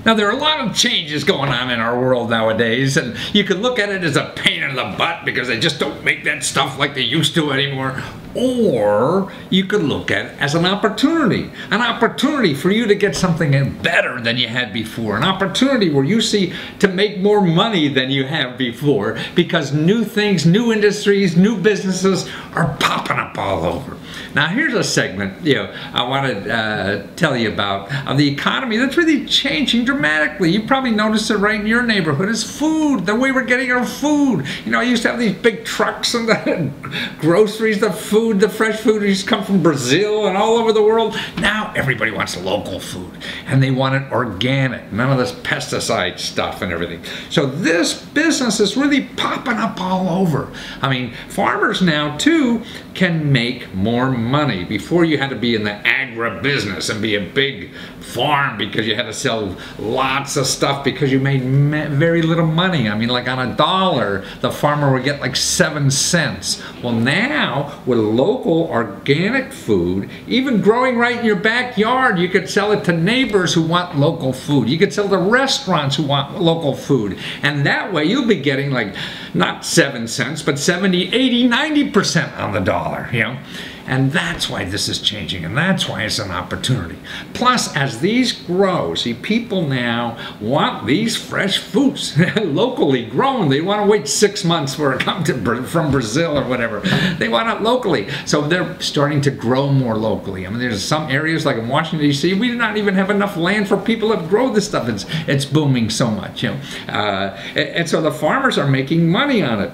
Now, there are a lot of changes going on in our world nowadays, and you can look at it as a pain in the butt because they just don't make that stuff like they used to anymore. Or you could look at it as an opportunity for you to get something better than you had before, an opportunity where you see to make more money than you have before because new things, new industries, new businesses are popping up all over. Now here's a segment I want to tell you about the economy that's really changing dramatically. You probably noticed it right in your neighborhood. Is food, the way we're getting our food. I used to have these big trucks and the groceries, the food, the fresh food used to come from Brazil and all over the world. Now everybody wants local food and they want it organic, none of this pesticide stuff and everything. So this business is really popping up all over. I mean, farmers now too can make more money. Before you had to be in the agribusiness and be a big farm because you had to sell lots of stuff because you made very little money. I mean, like on $1, the farmer would get like 7 cents. Well, now with local organic food, even growing right in your backyard, you could sell it to neighbors who want local food. You could sell to restaurants who want local food. And that way you'll be getting like not 7 cents, but 70, 80, 90% on the dollar, And that's why this is changing, and that's why it's an opportunity. Plus, as these grow, see, people now want these fresh foods locally grown. They want to wait 6 months for it to come from Brazil or whatever. They want it locally. So they're starting to grow more locally. I mean, there's some areas like in Washington, D.C., we do not even have enough land for people to grow this stuff. It's booming so much, and so the farmers are making money on it.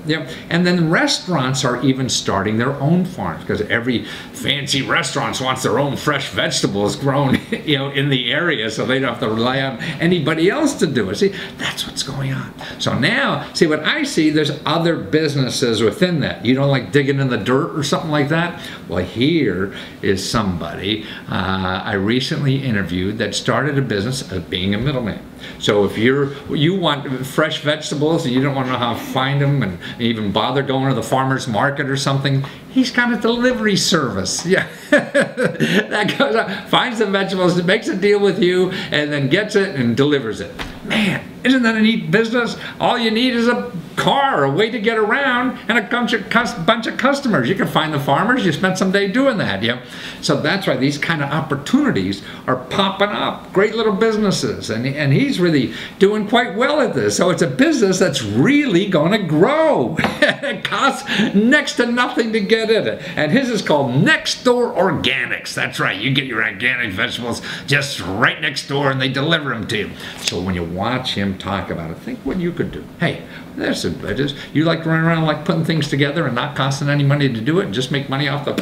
And then restaurants are even starting their own farms because every fancy restaurants wants their own fresh vegetables grown in the area, so they don't have to rely on anybody else to do it. See, that's what's going on. So now, see, what I see, there's other businesses within that. You don't like digging in the dirt or something like that? Well, here is somebody I recently interviewed that started a business of being a middleman. So if you want fresh vegetables and you don't want to know how to find them and even bother going to the farmer's market or something, he's got a delivery service. That goes out, finds the vegetables, makes a deal with you, and then gets it and delivers it. Man, isn't that a neat business? All you need is a car, a way to get around, and a bunch of customers. You can find the farmers. You spend some day doing that. So that's why these kind of opportunities are popping up. Great little businesses, and he's really doing quite well at this. So it's a business that's really going to grow. It costs next to nothing to get in it, and his is called Next Door Organics. That's right. You get your organic vegetables just right next door, and they deliver them to you. So when you watch him talk about it, think what you could do. Hey, there's some business. You like running around like putting things together and not costing any money to do it and just make money off the,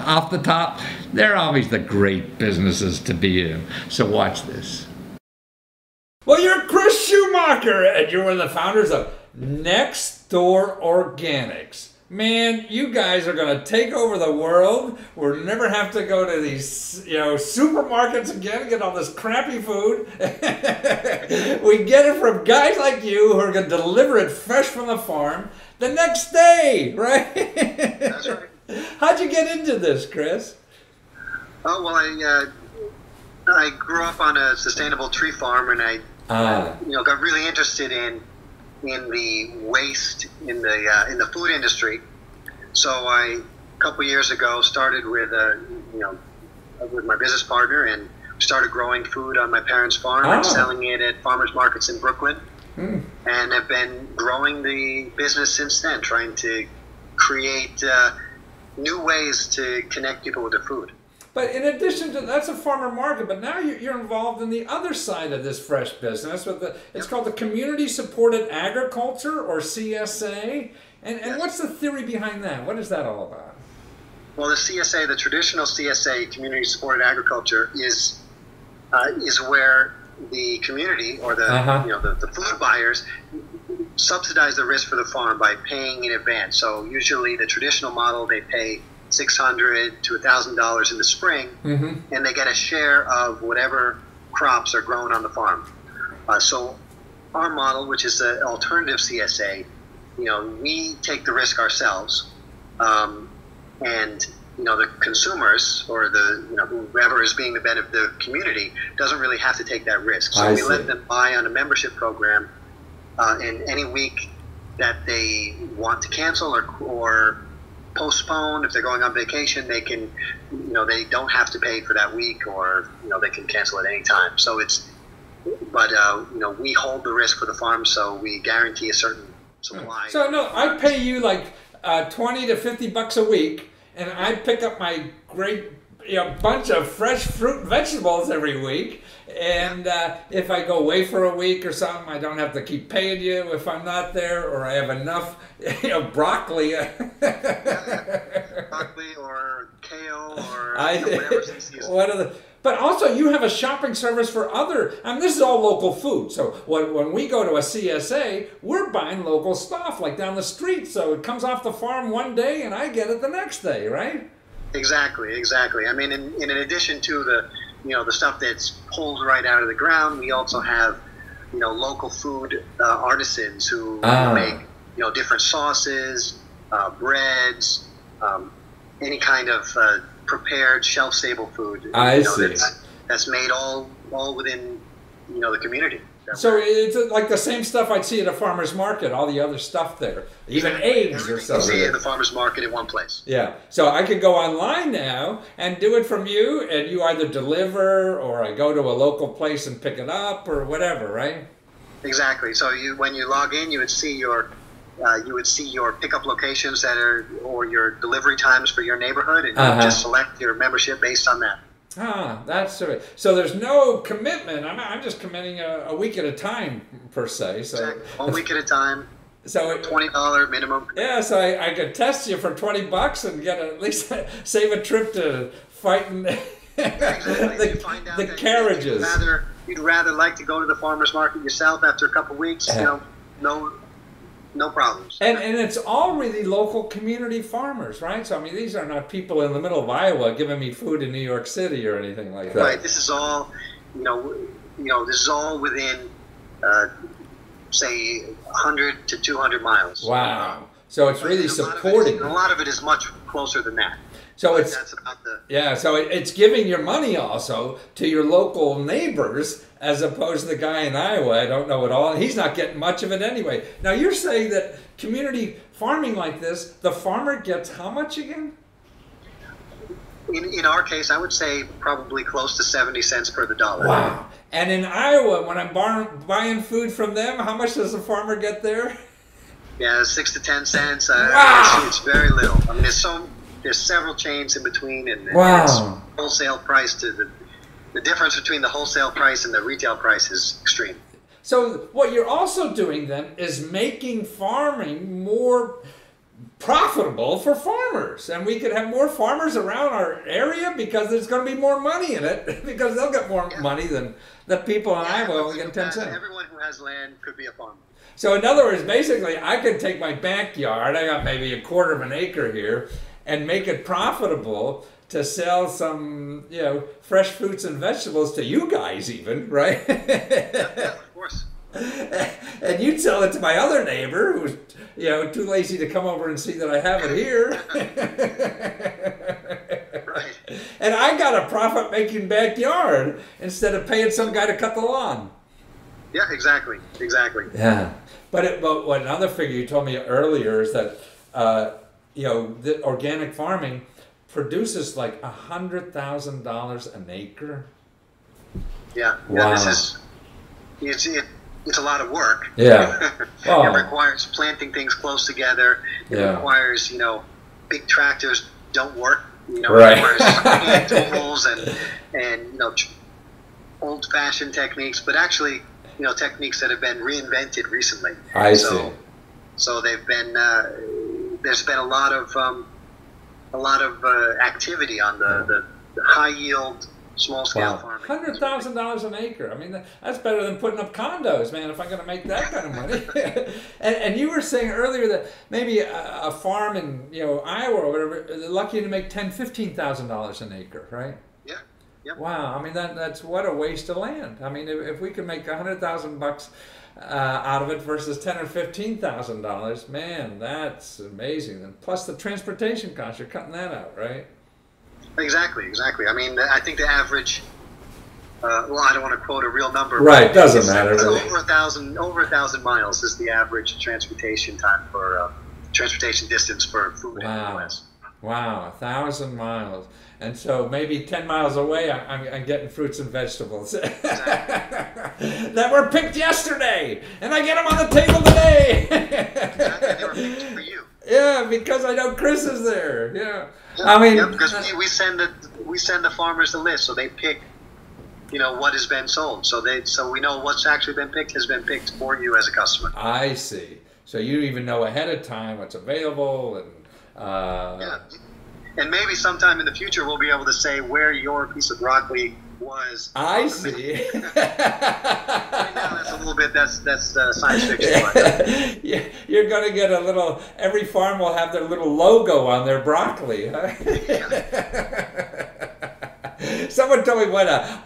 off the top. They're always the great businesses to be in. So watch this. Well, you're Chris Schumacher, and you're one of the founders of Next Door Organics. Man, you guys are going to take over the world. We'll never have to go to these, supermarkets again and get all this crappy food. We get it from guys like you who are going to deliver it fresh from the farm the next day, right? That's right. How'd you get into this, Chris? Oh, well, I grew up on a sustainable tree farm, and I got really interested in the waste in the food industry. So a couple years ago, started with my business partner, and started growing food on my parents' farm and selling it at farmers markets in Brooklyn. And have been growing the business since then, trying to create new ways to connect people with their food. But in addition to that's a farmer market, but now you're involved in the other side of this fresh business with it's called the Community Supported Agriculture, or CSA. And what's the theory behind that? What is that all about? Well, the CSA, the traditional CSA, Community Supported Agriculture, is where the community or the food buyers subsidize the risk for the farm by paying in advance. So usually the traditional model, they pay $600 to $1,000 in the spring, and they get a share of whatever crops are grown on the farm. So our model, which is an alternative CSA, we take the risk ourselves, and the consumers or whoever is being the community doesn't really have to take that risk. So we let them buy on a membership program, and any week that they want to cancel or postpone, if they're going on vacation, they can, they don't have to pay for that week, or they can cancel at any time. So we hold the risk for the farm, so we guarantee a certain supply. So no, I pay you like 20 to 50 bucks a week, and I pick up my great bunch of fresh fruit and vegetables every week. And if I go away for a week or something, I don't have to keep paying you if I'm not there, or I have enough, broccoli. Broccoli or kale or whatever season. But also you have a shopping service for this is all local food. So when we go to a CSA, we're buying local stuff like down the street. So it comes off the farm one day and I get it the next day, right? Exactly. I mean, in addition to the stuff that's pulled right out of the ground, we also have, local food artisans who make, different sauces, breads, any kind of prepared shelf-stable food. I see. That's made all within, the community. So it's like the same stuff I'd see at a farmer's market, all the other stuff there, even eggs or something. You see at the farmer's market in one place. Yeah, so I could go online now and do it from you, and you either deliver or I go to a local place and pick it up or whatever, right? Exactly. So when you log in, you would see your pickup locations or your delivery times for your neighborhood, and you just select your membership based on that. That's right. So there's no commitment. I'm just committing a week at a time, per se. So exactly. 1 week at a time. So $20 minimum. Yeah, so I could test you for $20 and get at least save a trip to fighting the carriages. You'd rather like to go to the farmer's market yourself after a couple of weeks. No problems. And it's all really local community farmers, right? So, I mean, these are not people in the middle of Iowa giving me food in New York City or anything like that. Right. This is all, this is all within, say, 100 to 200 miles. Wow. So it's really supporting. A lot of it is much closer than that. So that's about so it's giving your money also to your local neighbors, as opposed to the guy in Iowa. I don't know at all. He's not getting much of it anyway. Now you're saying that community farming like this, the farmer gets how much again? In our case, I would say probably close to 70 cents per the dollar. Wow. And in Iowa, when I'm buying food from them, how much does the farmer get there? Yeah, 6 to 10 cents. Wow. It's very little. I mean, there's several chains in between, and it's wholesale price to the difference between the wholesale price and the retail price is extreme. So what you're also doing then is making farming more profitable for farmers, and we could have more farmers around our area because there's going to be more money in it because they'll get more money than the people in Iowa only get 10 cents. Everyone who has land could be a farmer. So in other words, basically, I could take my backyard, I got maybe a quarter of an acre here, and make it profitable to sell some, fresh fruits and vegetables to you guys even, right? Yeah, of course. And you'd sell it to my other neighbor who's, too lazy to come over and see that I have it here. Right. And I got a profit-making backyard instead of paying some guy to cut the lawn. Yeah, exactly. Yeah. But another figure you told me earlier is that, the organic farming produces like $100,000 an acre. Yeah. Wow. It's a lot of work. Yeah. It requires planting things close together. It requires, big tractors don't work. It requires hand tools and old-fashioned techniques, but actually, techniques that have been reinvented recently. I see. So they've been there's been a lot of activity on the high yield, small scale farming. $100,000 an acre. I mean, that's better than putting up condos, man. If I'm going to make that kind of money. and you were saying earlier that maybe a farm in Iowa or whatever, they're lucky to make $10,000-$15,000 an acre, right? Yeah. Yep. Wow. I mean, that's what a waste of land. I mean, if we could make $100,000 out of it versus $10,000 or $15,000, man, that's amazing. And plus the transportation costs, you're cutting that out, right? Exactly. I mean, I think the average. Well, I don't want to quote a real number. Right, doesn't matter. It's Really. over 1,000 miles is the average transportation time for transportation distance for food in the U.S. Wow, 1,000 miles. And so maybe 10 miles away, I'm getting fruits and vegetables that were picked yesterday, and I get them on the table today. Exactly, they were picked for you. Yeah, because I know Chris is there. Yeah, I mean, because we send the farmers the list, so they pick, what has been sold. So we know what's actually been picked has been picked for you as a customer. I see. So you even know ahead of time what's available, and yeah. And maybe sometime in the future we'll be able to say where your piece of broccoli was. I see. Right now, that's science fiction. But. Yeah, you're going to get every farm will have their little logo on their broccoli. Huh? Yeah. Someone told me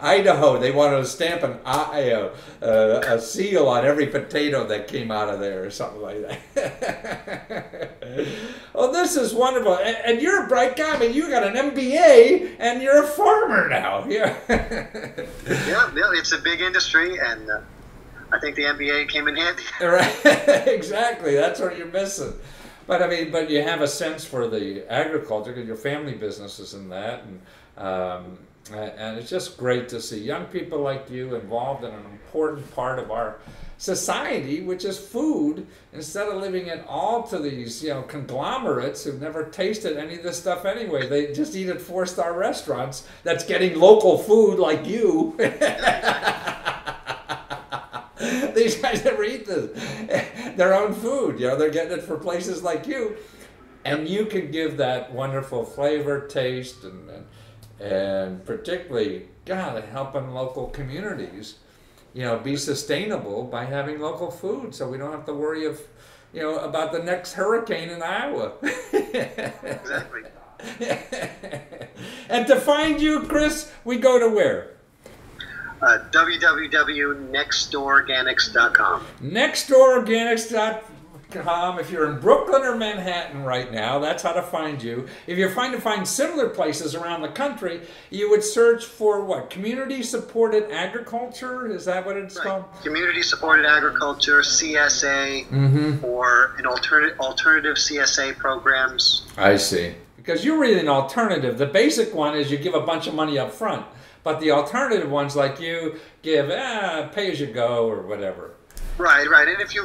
Idaho, they wanted to stamp a seal on every potato that came out of there or something like that. Well, this is wonderful. And you're a bright guy. I mean, you got an MBA and you're a farmer now. Yeah. Yeah, it's a big industry, and I think the MBA came in handy. Right. Exactly. That's what you're missing. But I mean, you have a sense for the agriculture because your family business is in that, and it's just great to see young people like you involved in an important part of our society, which is food, instead of living it all to these conglomerates who've never tasted any of this stuff anyway. They just eat at 4-star restaurants that's getting local food like you. These guys never eat their own food. They're getting it for places like you, and you can give that wonderful flavor, taste, and particularly, God, helping local communities, be sustainable by having local food, so we don't have to worry about the next hurricane in Iowa. Exactly. And to find you, Chris, we go to where? www.nextdoororganics.com. Nextdoororganics.com. If you're in Brooklyn or Manhattan right now, that's how to find you. If you're trying to find similar places around the country, you would search for what? Community-supported agriculture? Is that what it's called? Community-supported agriculture, CSA, or an alternative CSA programs. I see. Because you're really an alternative. The basic one is you give a bunch of money up front. But the alternative ones, like you, give pay as you go or whatever. Right. And if you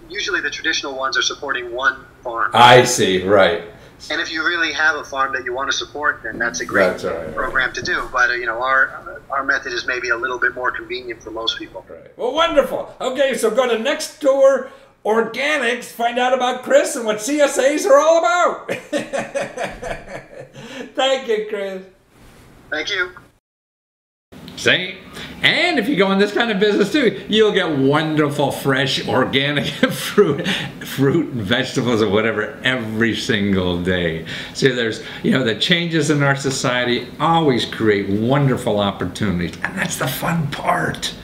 usually the traditional ones are supporting one farm. I see, right. And if you really have a farm that you want to support, then that's a great program to do. But our method is maybe a little bit more convenient for most people. Right. Well, wonderful. Okay, so go to Next Door Organics, find out about Chris and what CSAs are all about. Thank you, Chris. Thank you. See? And if you go in this kind of business too, you'll get wonderful, fresh, organic fruit and vegetables or whatever every single day. See, there's, the changes in our society always create wonderful opportunities, and that's the fun part.